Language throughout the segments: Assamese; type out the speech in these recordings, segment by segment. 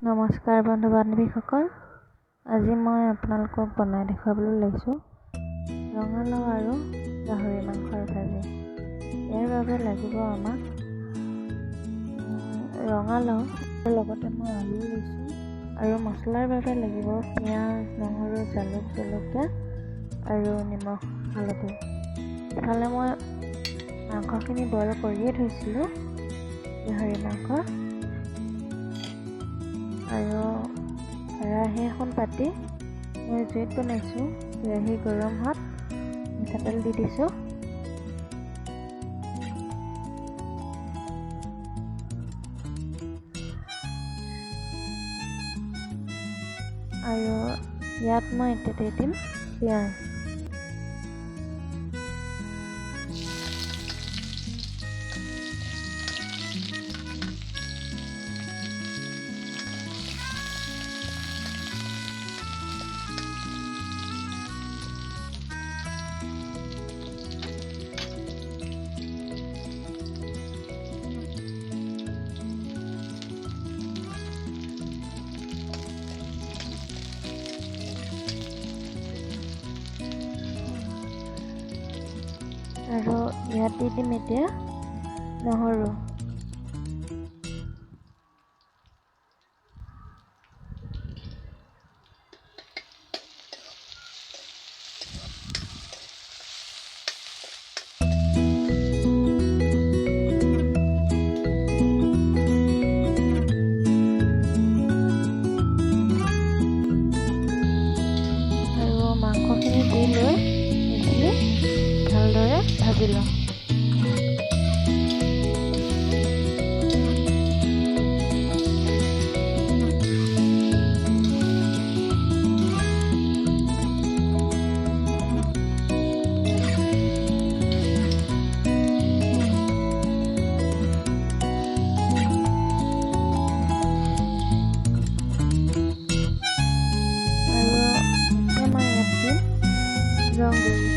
নমস্কাৰ বন্ধু বান্ধৱীসকল, আজি মই আপোনালোকক বনাই দেখুৱাবলৈ লৈছোঁ ৰঙালাও আৰু গাহৰি মাংসৰ ভাজি। ইয়াৰ বাবে লাগিব আমাক ৰঙালাও, লগতে মই আলু লৈছোঁ আৰু মছলাৰ বাবে লাগিব পিঁয়াজ, নহৰু, জালুক, জলকীয়া আৰু নিমখ, হালধি। ইফালে মই মাংসখিনি বইল কৰিয়ে থৈছিলোঁ, গাহৰি মাংস। আৰু কেৰাহী এখন পাতি মই জুইত বনাইছোঁ। কেৰাহী গৰম হোৱাত মিঠাতেল দি দিছোঁ। আৰু ইয়াত মই এতিয়া দি দিম পিঁয়াজ। আৰু ইয়াত দি দিম এতিয়া নহৰু। আৰু মাংসখিনি দি লৈ এইখিনি ভালদৰে ভাজি লওঁ। ৰং গুড়ি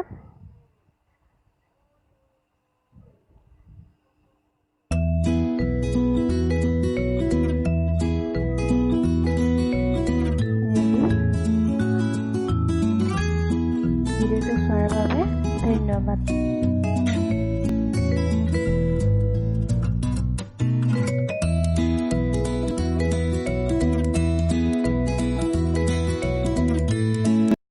লগত। ভিডিঅ'টো চোৱাৰ বাবে ধন্যবাদ।